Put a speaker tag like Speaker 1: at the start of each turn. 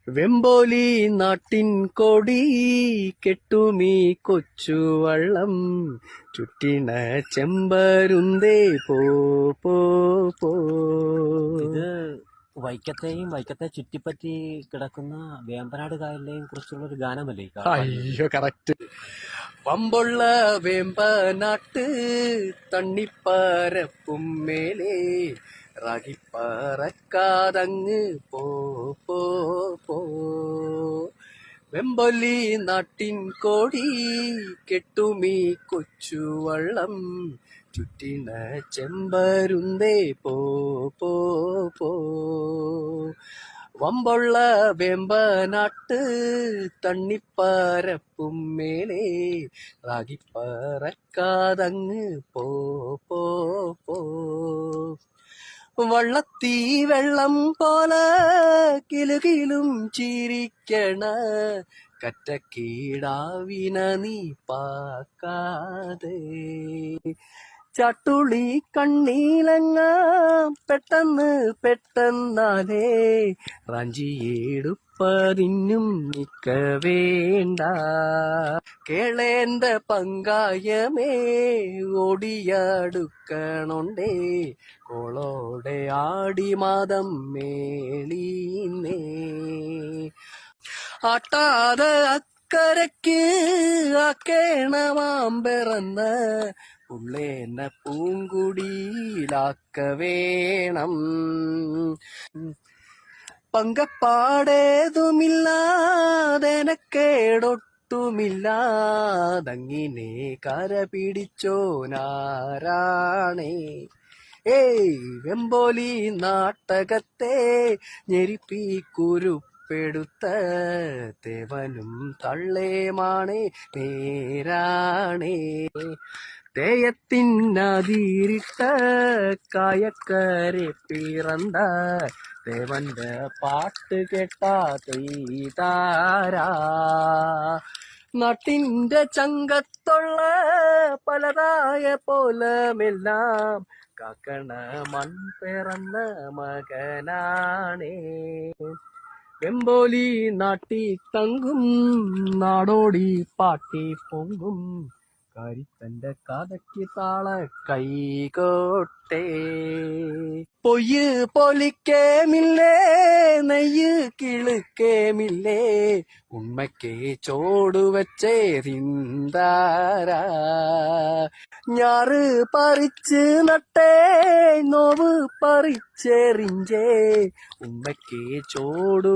Speaker 1: വെമ്പോലി നാട്ടിൻ കൊടി കെട്ടുമീ കൊച്ചുവള്ളം ചുറ്റിണ ചെമ്പരുന്തേ പോ പോ പോ.
Speaker 2: ഇത് വൈക്കത്തെ ചുറ്റിപ്പറ്റി കിടക്കുന്ന വേമ്പനാട് കായലിനെയും കുറിച്ചുള്ള ഒരു ഗാനമല്ലേ?
Speaker 1: അയ്യോ കറക്റ്റ്. പമ്പുള്ള വേമ്പനാട്ട് തണ്ണിപ്പരപ്പും മേലെ റാഗിപ്പറക്കാതങ്ങ് പോ പോ പോ. വെമ്പൊലി നാട്ടിൻ കോടി കെട്ടുമീ കൊച്ചുവള്ളം ചുറ്റിന ചെമ്പരുന്തേ പോ പോ പോ. വമ്പുള്ള വെമ്പനാട്ട് തണ്ണിപ്പരപ്പും മേലെ റാഗിപ്പറക്കാതങ്ങ് പോ പോ പോ. വള്ളത്തീ വെള്ളം പോലെ കിലുകിലും ചിരിക്കണ കറ്റക്കീടാവിന നീ പാക്കാതെ. ചട്ടുളി കണ്ണീലങ്ങ പെട്ടെന്ന് പെട്ടെന്നാലേ റാഞ്ചിയെടുപ്പതിനും നിക്ക വേണ്ട. കേളേന്റെ പങ്കായമേ ഓടിയടുക്കണോണ്ടേ കോളോടെ ആടി മാതം മേളീന്നേ. ആട്ടാതെ അക്കരയ്ക്ക് ആക്കേണമാം പിറന്ന പുള്ളേനെ പൂങ്കുടിയിലാക്ക വേണം. പങ്കപ്പാടേതുമില്ലാതെനക്കേടൊട്ടുമില്ലാതങ്ങിനെ കര പിടിച്ചോനാരാണേ. ഏയ് വെമ്പോലി നാട്ടകത്തെ ഞെരിപ്പി കുരുപ്പെടുത്ത തേവനും തള്ളേമാണേ നേരാണേ. തേയത്തിനതിരിട്ട കായക്കരെ പിറந்த ദേവന്റെ പാട്ട് കേട്ടാ തെയ്താരാ. നാട്ടിന്റെ ചങ്കത്തുള്ള പലതായ പോലമെല്ലാം കാക്കണ മൺ പിറന്ന മകനാണേ. വെമ്പോലി നാട്ടി തങ്കും നാടോടി പാട്ടി പൊങ്കും കരിത്തന്റെ കഥയ്ക്ക് താള കൈകോട്ടെ. പൊയ്യ് പൊലിക്കേമില്ലേ നെയ്യ് കിളുക്കേമില്ലേ ഉണ്മയ്ക്ക് ചോടുവച്ചേ തിന്താരാ. ഞാറ് പറിച്ച് നട്ടേ നോവ് പറിച്ചെറിഞ്ചേ ഉമ്മയ്ക്ക് ചോടു